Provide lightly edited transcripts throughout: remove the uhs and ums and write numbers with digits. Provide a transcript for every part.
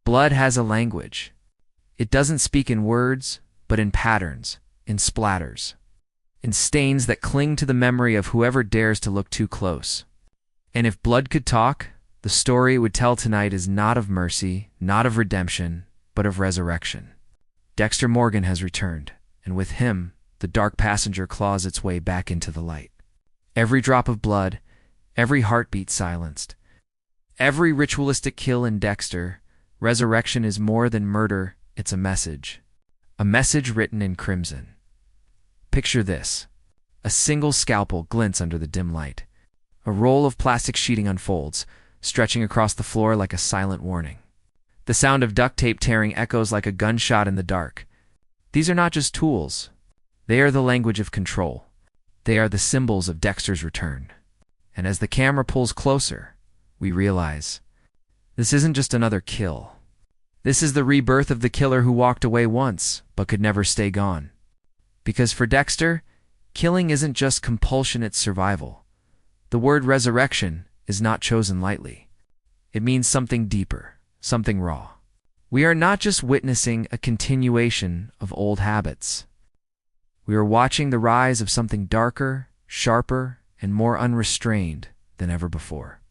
Blood has a language. It doesn't speak in words, but in patterns, in splatters, in stains that cling to the memory of whoever dares to look too close. And if blood could talk, the story it would tell tonight is not of mercy, not of redemption, but of resurrection. Dexter Morgan has returned, and with him, the dark passenger claws its way back into the light. Every drop of blood, every heartbeat silenced, every ritualistic kill in Dexter, resurrection is more than murder, it's a message written in crimson. Picture this. A single scalpel glints under the dim light. A roll of plastic sheeting unfolds, stretching across the floor like a silent warning. The sound of duct tape tearing echoes like a gunshot in the dark. These are not just tools. They are the language of control. They are the symbols of Dexter's return. And as the camera pulls closer, we realize this isn't just another kill. This is the rebirth of the killer who walked away once, but could never stay gone. Because for Dexter, killing isn't just compulsion, it's survival. The word resurrection is not chosen lightly. It means something deeper, something raw. We are not just witnessing a continuation of old habits. We are watching the rise of something darker, sharper, and more unrestrained than ever before.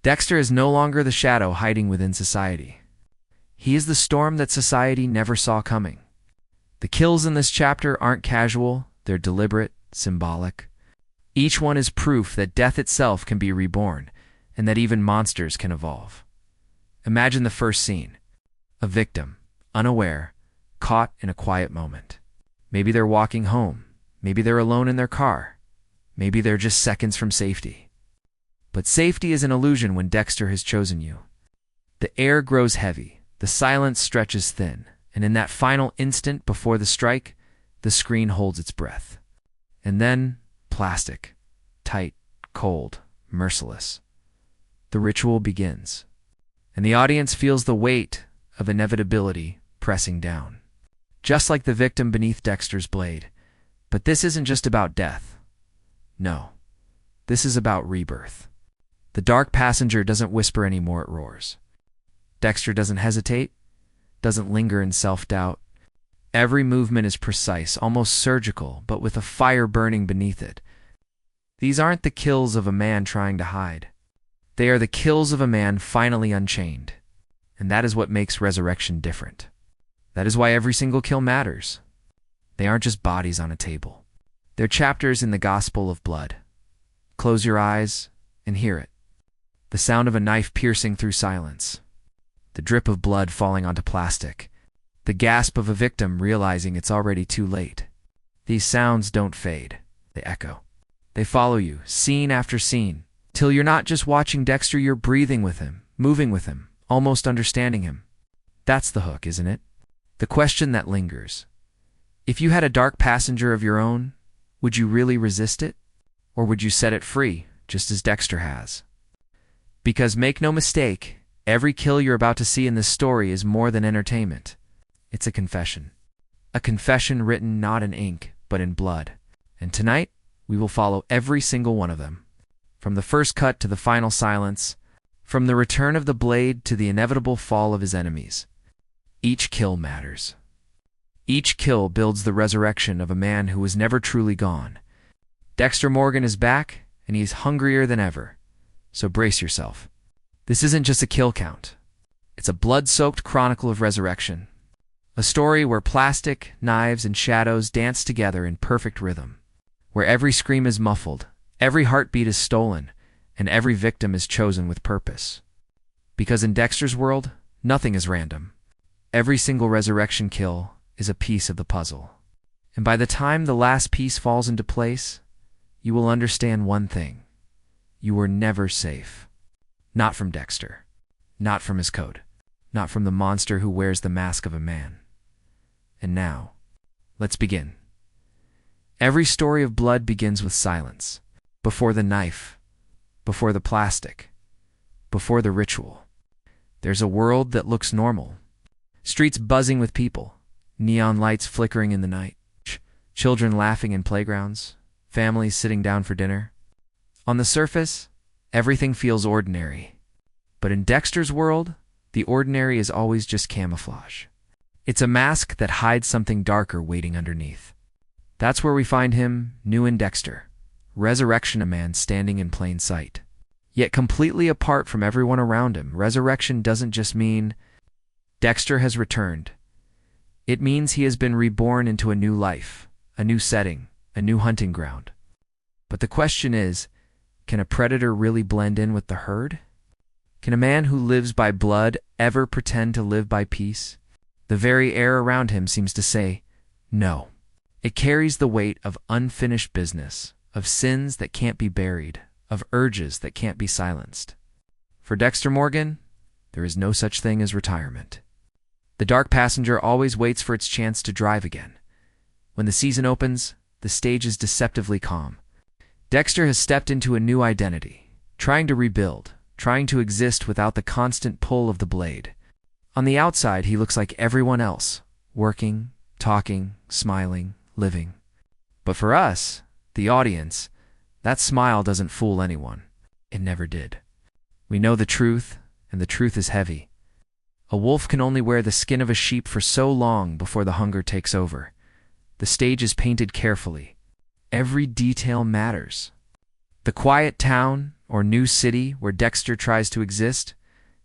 Dexter is no longer the shadow hiding within society. He is the storm that society never saw coming. The kills in this chapter aren't casual, they're deliberate, symbolic. Each one is proof that death itself can be reborn, and that even monsters can evolve. Imagine the first scene. A victim, unaware, caught in a quiet moment. Maybe they're walking home. Maybe they're alone in their car. Maybe they're just seconds from safety. But safety is an illusion when Dexter has chosen you. The air grows heavy. The silence stretches thin, and in that final instant before the strike, the screen holds its breath. And then, plastic, tight, cold, merciless. The ritual begins, and the audience feels the weight of inevitability pressing down. Just like the victim beneath Dexter's blade. But this isn't just about death. No, this is about rebirth. The dark passenger doesn't whisper anymore, it roars. Dexter doesn't hesitate, doesn't linger in self-doubt. Every movement is precise, almost surgical, but with a fire burning beneath it. These aren't the kills of a man trying to hide. They are the kills of a man finally unchained. And that is what makes resurrection different. That is why every single kill matters. They aren't just bodies on a table. They're chapters in the gospel of blood. Close your eyes and hear it. The sound of a knife piercing through silence. The drip of blood falling onto plastic. The gasp of a victim realizing it's already too late. These sounds don't fade. They echo. They follow you, scene after scene, till you're not just watching Dexter, you're breathing with him, moving with him, almost understanding him. That's the hook, isn't it? The question that lingers. If you had a dark passenger of your own, would you really resist it? Or would you set it free, just as Dexter has? Because make no mistake, every kill you're about to see in this story is more than entertainment. It's a confession. A confession written not in ink, but in blood. And tonight, we will follow every single one of them. From the first cut to the final silence, from the return of the blade to the inevitable fall of his enemies. Each kill matters. Each kill builds the resurrection of a man who was never truly gone. Dexter Morgan is back, and he's hungrier than ever. So brace yourself. This isn't just a kill count. It's a blood-soaked chronicle of resurrection. A story where plastic, knives, and shadows dance together in perfect rhythm. Where every scream is muffled, every heartbeat is stolen, and every victim is chosen with purpose. Because in Dexter's world, nothing is random. Every single resurrection kill is a piece of the puzzle. And by the time the last piece falls into place, you will understand one thing. You were never safe. Not from Dexter. Not from his code. Not from the monster who wears the mask of a man. And now, let's begin. Every story of blood begins with silence. Before the knife. Before the plastic. Before the ritual. There's a world that looks normal. Streets buzzing with people. Neon lights flickering in the night. Children laughing in playgrounds. Families sitting down for dinner. On the surface, everything feels ordinary. But in Dexter's world, The ordinary is always just camouflage. It's a mask that hides something darker waiting underneath. That's where we find him, new in Dexter. Resurrection, a man standing in plain sight. Yet completely apart from everyone around him, resurrection doesn't just mean Dexter has returned. It means he has been reborn into a new life, a new setting, a new hunting ground. But the question is, can a predator really blend in with the herd? Can a man who lives by blood ever pretend to live by peace? The very air around him seems to say, no. It carries the weight of unfinished business, of sins that can't be buried, of urges that can't be silenced. For Dexter Morgan, there is no such thing as retirement. The dark passenger always waits for its chance to drive again. When the season opens, the stage is deceptively calm. Dexter has stepped into a new identity, trying to rebuild, trying to exist without the constant pull of the blade. On the outside, he looks like everyone else, working, talking, smiling, living. But for us, the audience, that smile doesn't fool anyone. It never did. We know the truth, and the truth is heavy. A wolf can only wear the skin of a sheep for so long before the hunger takes over. The stage is painted carefully. Every detail matters. The quiet town or new city where Dexter tries to exist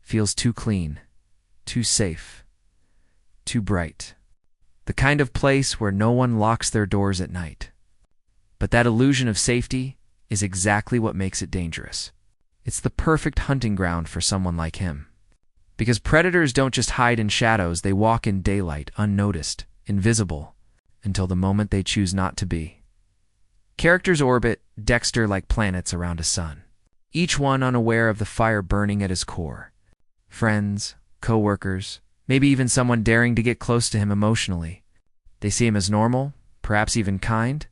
feels too clean, too safe, too bright. The kind of place where no one locks their doors at night. But that illusion of safety is exactly what makes it dangerous. It's the perfect hunting ground for someone like him. Because predators don't just hide in shadows, they walk in daylight, unnoticed, invisible, until the moment they choose not to be. Characters orbit Dexter like planets around a sun, each one unaware of the fire burning at his core. Friends, co-workers, maybe even someone daring to get close to him emotionally. They see him as normal, perhaps even kind,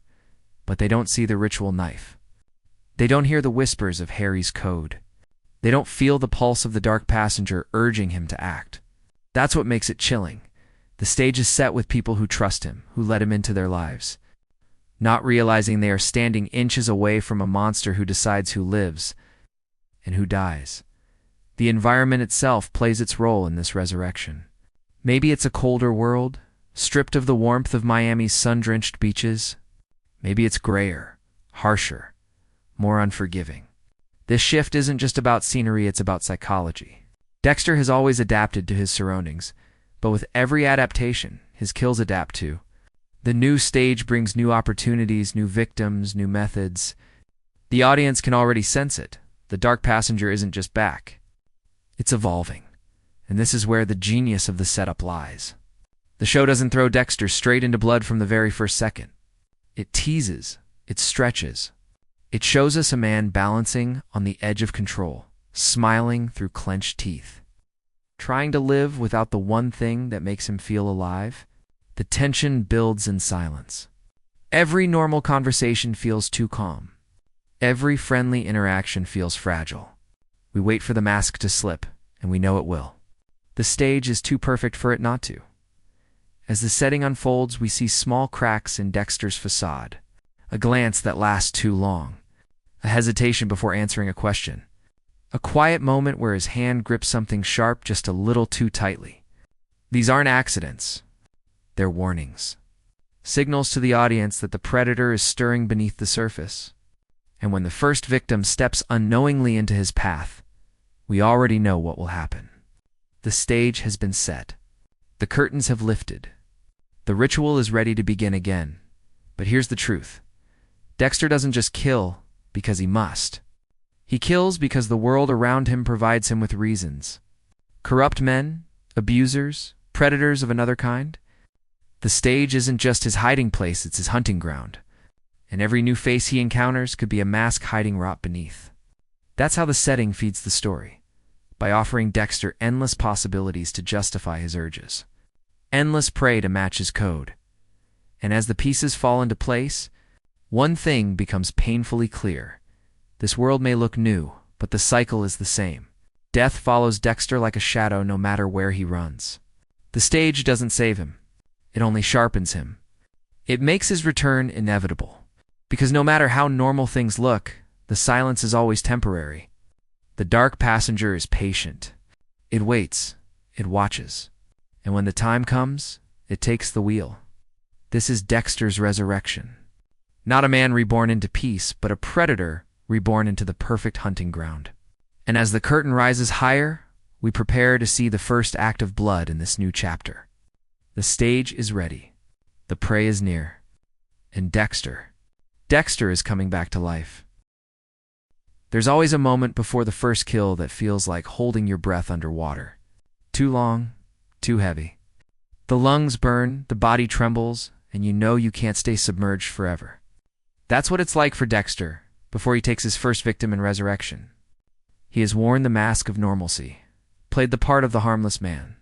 but they don't see the ritual knife. They don't hear the whispers of Harry's code. They don't feel the pulse of the dark passenger urging him to act. That's what makes it chilling. The stage is set with people who trust him, who let him into their lives, not realizing they are standing inches away from a monster who decides who lives and who dies. The environment itself plays its role in this resurrection. Maybe it's a colder world, stripped of the warmth of Miami's sun-drenched beaches. Maybe it's grayer, harsher, more unforgiving. This shift isn't just about scenery, it's about psychology. Dexter has always adapted to his surroundings, but with every adaptation, his kills adapt too. The new stage brings new opportunities, new victims, new methods. The audience can already sense it. The dark passenger isn't just back. It's evolving. And this is where the genius of the setup lies. The show doesn't throw Dexter straight into blood from the very first second. It teases, it stretches. It shows us a man balancing on the edge of control, smiling through clenched teeth, trying to live without the one thing that makes him feel alive. The tension builds in silence. Every normal conversation feels too calm. Every friendly interaction feels fragile. We wait for the mask to slip, and we know it will. The stage is too perfect for it not to. As the setting unfolds, we see small cracks in Dexter's facade, a glance that lasts too long, a hesitation before answering a question, a quiet moment where his hand grips something sharp just a little too tightly. These aren't accidents. They're warnings. Signals to the audience that the predator is stirring beneath the surface. And when the first victim steps unknowingly into his path, we already know what will happen. The stage has been set. The curtains have lifted. The ritual is ready to begin again. But here's the truth. Dexter doesn't just kill because he must. He kills because the world around him provides him with reasons. Corrupt men, abusers, predators of another kind. The stage isn't just his hiding place, it's his hunting ground. And every new face he encounters could be a mask hiding rot beneath. That's how the setting feeds the story, by offering Dexter endless possibilities to justify his urges, endless prey to match his code. And as the pieces fall into place, one thing becomes painfully clear. This world may look new, but the cycle is the same. Death follows Dexter like a shadow no matter where he runs. The stage doesn't save him. It only sharpens him. It makes his return inevitable. Because no matter how normal things look, the silence is always temporary. The dark passenger is patient. It waits, It watches. And when the time comes, it takes the wheel. This is Dexter's resurrection. Not a man reborn into peace, but a predator reborn into the perfect hunting ground. And as the curtain rises higher, we prepare to see the first act of blood in this new chapter. The stage is ready. The prey is near. And Dexter is coming back to life. There's always a moment before the first kill that feels like holding your breath underwater. Too long, too heavy. The lungs burn, the body trembles, and you know you can't stay submerged forever. That's what it's like for Dexter before he takes his first victim in Resurrection. He has worn the mask of normalcy, played the part of the harmless man.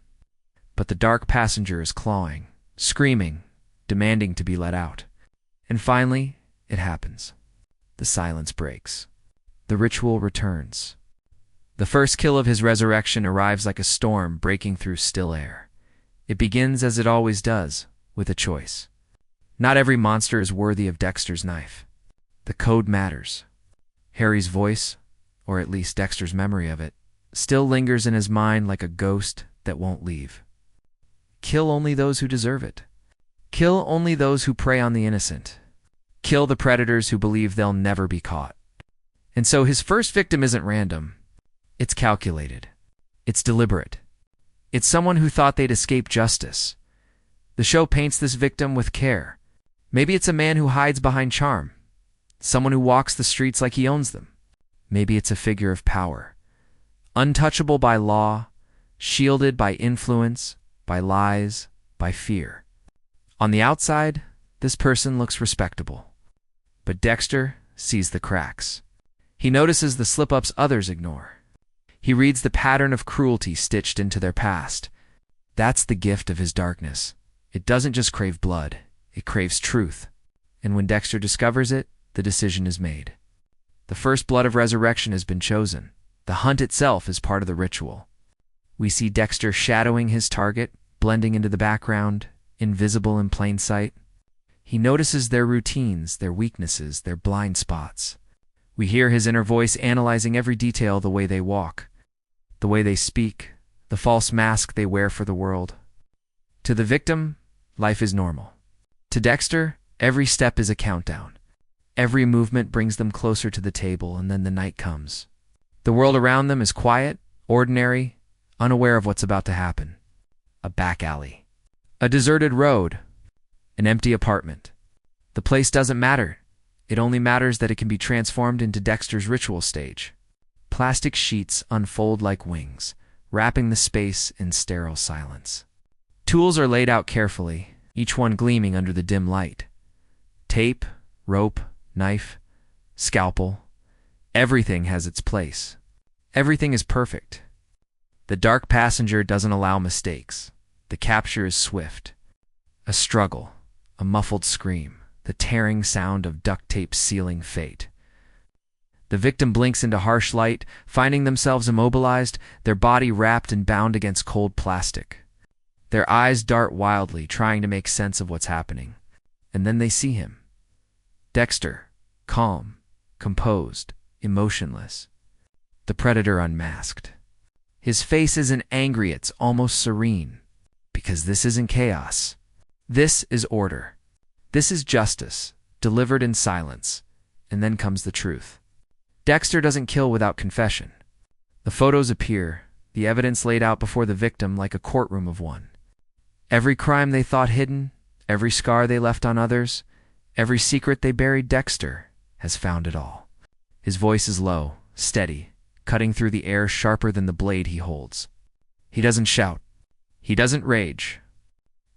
But the dark passenger is clawing, screaming, demanding to be let out. And finally, it happens. The silence breaks. The ritual returns. The first kill of his resurrection arrives like a storm breaking through still air. It begins as it always does, with a choice. Not every monster is worthy of Dexter's knife. The code matters. Harry's voice, or at least Dexter's memory of it, still lingers in his mind like a ghost that won't leave. Kill only those who deserve it. Kill only those who prey on the innocent. Kill the predators who believe they'll never be caught. And so his first victim isn't random. It's calculated. It's deliberate. It's someone who thought they'd escape justice. The show paints this victim with care. Maybe it's a man who hides behind charm. Someone who walks the streets like he owns them. Maybe it's a figure of power. Untouchable by law, shielded by influence, by lies, by fear. On the outside, this person looks respectable. But Dexter sees the cracks. He notices the slip-ups others ignore. He reads the pattern of cruelty stitched into their past. That's the gift of his darkness. It doesn't just crave blood, it craves truth. And when Dexter discovers it, the decision is made. The first blood of resurrection has been chosen. The hunt itself is part of the ritual. We see Dexter shadowing his target, blending into the background, invisible in plain sight. He notices their routines, their weaknesses, their blind spots. We hear his inner voice analyzing every detail: the way they walk, the way they speak, the false mask they wear for the world. To the victim, life is normal. To Dexter, every step is a countdown. Every movement brings them closer to the table, and then the night comes. The world around them is quiet, ordinary, unaware of what's about to happen. A back alley. A deserted road. An empty apartment. The place doesn't matter. It only matters that it can be transformed into Dexter's ritual stage. Plastic sheets unfold like wings, wrapping the space in sterile silence. Tools are laid out carefully, each one gleaming under the dim light. Tape, rope, knife, scalpel. Everything has its place. Everything is perfect. The dark passenger doesn't allow mistakes. The capture is swift. A struggle, a muffled scream, the tearing sound of duct tape sealing fate. The victim blinks into harsh light, finding themselves immobilized, their body wrapped and bound against cold plastic. Their eyes dart wildly, trying to make sense of what's happening. And then they see him. Dexter, calm, composed, emotionless. The predator unmasked. His face isn't angry, it's almost serene. Because this isn't chaos. This is order. This is justice, delivered in silence. And then comes the truth. Dexter doesn't kill without confession. The photos appear, the evidence laid out before the victim like a courtroom of one. Every crime they thought hidden, every scar they left on others, every secret they buried, Dexter has found it all. His voice is low, steady, cutting through the air sharper than the blade he holds. He doesn't shout. He doesn't rage.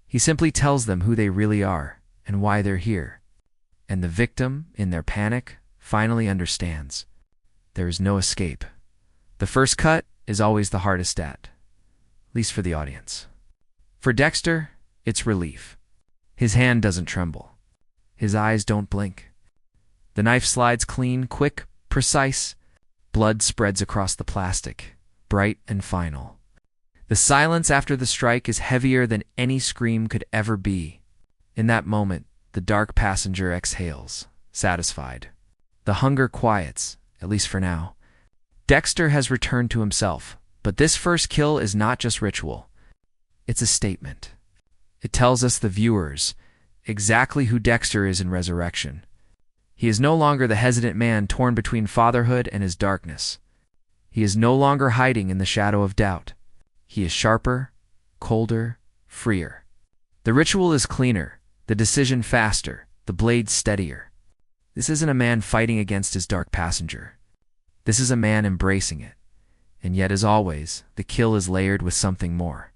He simply tells them who they really are and why they're here. And the victim, in their panic, finally understands. There is no escape. The first cut is always the hardest at least for the audience. For Dexter, it's relief. His hand doesn't tremble. His eyes don't blink. The knife slides clean, quick, precise. Blood spreads across the plastic, bright and final. The silence after the strike is heavier than any scream could ever be. In that moment, the dark passenger exhales, satisfied. The hunger quiets, at least for now. Dexter has returned to himself, but this first kill is not just ritual. It's a statement. It tells us, the viewers, exactly who Dexter is in Resurrection. He is no longer the hesitant man torn between fatherhood and his darkness. He is no longer hiding in the shadow of doubt. He is sharper, colder, freer. The ritual is cleaner, the decision faster, the blade steadier. This isn't a man fighting against his dark passenger. This is a man embracing it. And yet, as always, the kill is layered with something more.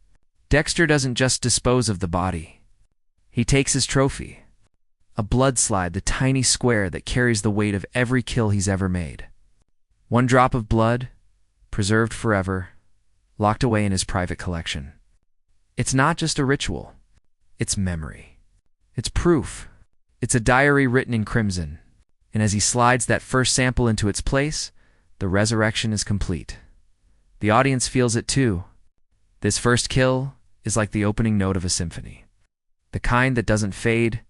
Dexter doesn't just dispose of the body. He takes his trophy. A blood slide, the tiny square that carries the weight of every kill he's ever made. One drop of blood, preserved forever, locked away in his private collection. It's not just a ritual. It's memory. It's proof. It's a diary written in crimson. And as he slides that first sample into its place, the resurrection is complete. The audience feels it too. This first kill is like the opening note of a symphony. The kind that doesn't fade,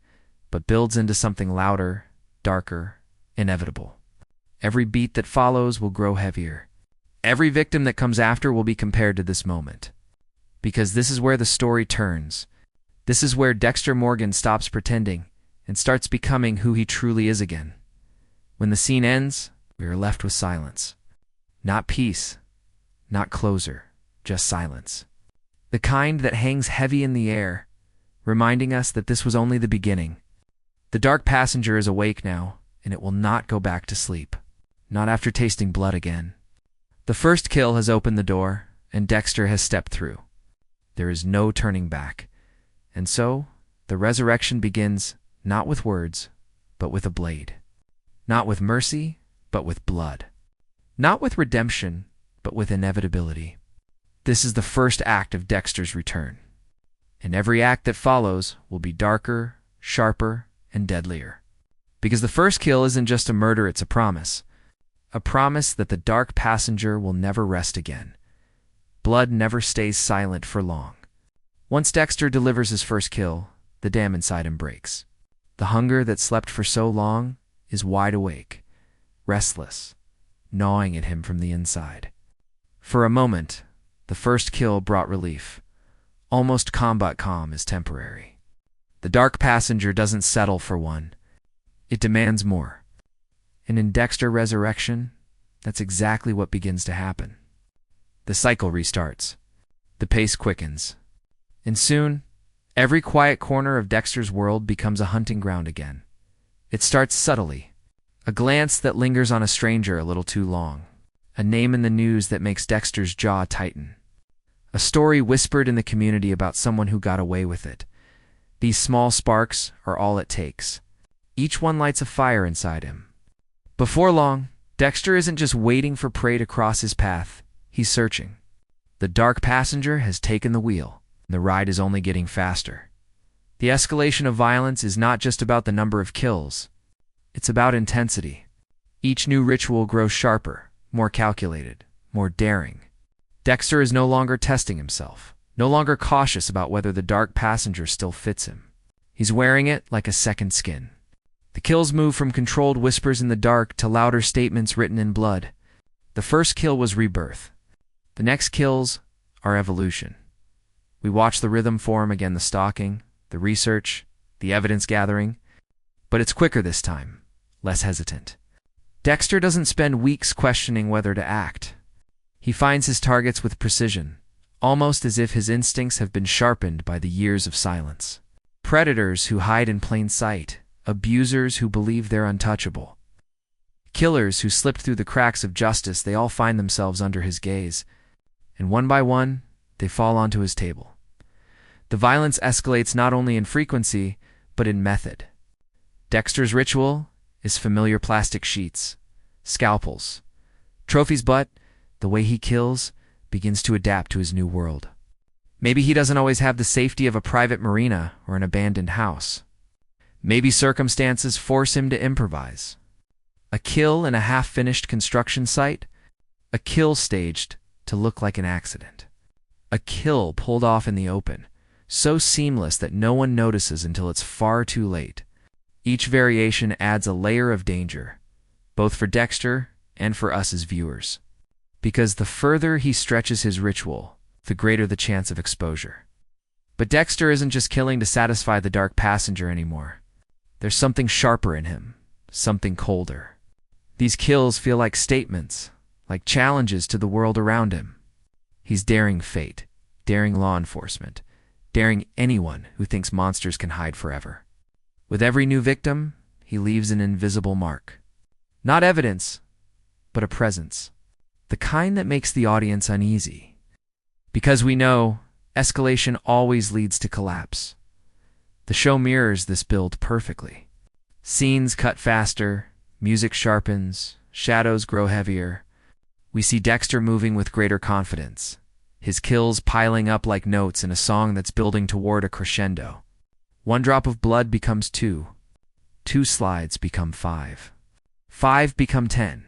but builds into something louder, darker, inevitable. Every beat that follows will grow heavier. Every victim that comes after will be compared to this moment. Because this is where the story turns. This is where Dexter Morgan stops pretending and starts becoming who he truly is again. When the scene ends, we are left with silence. Not peace, not closure, just silence. The kind that hangs heavy in the air, reminding us that this was only the beginning. The dark passenger is awake now, and it will not go back to sleep. Not after tasting blood again. The first kill has opened the door, and Dexter has stepped through. There is no turning back. And so, the resurrection begins not with words, but with a blade. Not with mercy, but with blood. Not with redemption, but with inevitability. This is the first act of Dexter's return. And every act that follows will be darker, sharper, and deadlier. Because the first kill isn't just a murder, it's a promise. A promise that the dark passenger will never rest again. Blood never stays silent for long. Once Dexter delivers his first kill, the dam inside him breaks. The hunger that slept for so long is wide awake, restless, gnawing at him from the inside. For a moment, the first kill brought relief. Almost combat calm is temporary. The dark passenger doesn't settle for one. It demands more. And in Dexter Resurrection, that's exactly what begins to happen. The cycle restarts. The pace quickens. And soon, every quiet corner of Dexter's world becomes a hunting ground again. It starts subtly. A glance that lingers on a stranger a little too long. A name in the news that makes Dexter's jaw tighten. A story whispered in the community about someone who got away with it. These small sparks are all it takes. Each one lights a fire inside him. Before long, Dexter isn't just waiting for prey to cross his path. He's searching. The dark passenger has taken the wheel. The ride is only getting faster. The escalation of violence is not just about the number of kills. It's about intensity. Each new ritual grows sharper, more calculated, more daring. Dexter is no longer testing himself, no longer cautious about whether the dark passenger still fits him. He's wearing it like a second skin. The kills move from controlled whispers in the dark to louder statements written in blood. The first kill was rebirth. The next kills are evolution. We watch the rhythm form again, the stalking, the research, the evidence gathering. But it's quicker this time, less hesitant. Dexter doesn't spend weeks questioning whether to act. He finds his targets with precision, almost as if his instincts have been sharpened by the years of silence. Predators who hide in plain sight, abusers who believe they're untouchable. Killers who slipped through the cracks of justice, they all find themselves under his gaze. And one by one, they fall onto his table. The violence escalates not only in frequency, but in method. Dexter's ritual is familiar plastic sheets, scalpels, trophies, but the way he kills begins to adapt to his new world. Maybe he doesn't always have the safety of a private marina or an abandoned house. Maybe circumstances force him to improvise. A kill in a half-finished construction site, a kill staged to look like an accident. A kill pulled off in the open, so seamless that no one notices until it's far too late. Each variation adds a layer of danger, both for Dexter and for us as viewers. Because the further he stretches his ritual, the greater the chance of exposure. But Dexter isn't just killing to satisfy the dark passenger anymore. There's something sharper in him, something colder. These kills feel like statements, like challenges to the world around him. He's daring fate, daring law enforcement, daring anyone who thinks monsters can hide forever. With every new victim, he leaves an invisible mark. Not evidence, but a presence. The kind that makes the audience uneasy. Because we know escalation always leads to collapse. The show mirrors this build perfectly. Scenes cut faster, music sharpens, shadows grow heavier. We see Dexter moving with greater confidence, his kills piling up like notes in a song that's building toward a crescendo. One drop of blood becomes 2. 2 slides become 5. 5 become 10.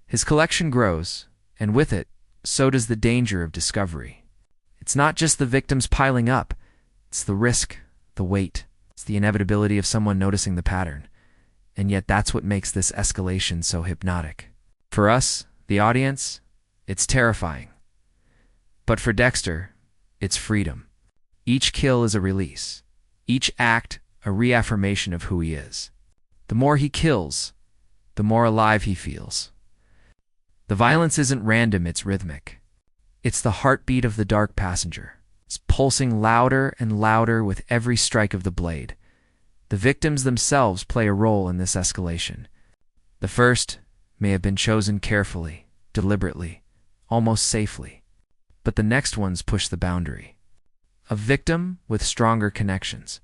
His collection grows, and with it, so does the danger of discovery. It's not just the victims piling up, it's the risk, the weight, it's the inevitability of someone noticing the pattern. And yet that's what makes this escalation so hypnotic. For us, the audience, it's terrifying. But for Dexter, it's freedom. Each kill is a release. Each act, a reaffirmation of who he is. The more he kills, the more alive he feels. The violence isn't random, it's rhythmic. It's the heartbeat of the dark passenger. It's pulsing louder and louder with every strike of the blade. The victims themselves play a role in this escalation. The first may have been chosen carefully, deliberately, almost safely. But the next ones push the boundary. A victim with stronger connections.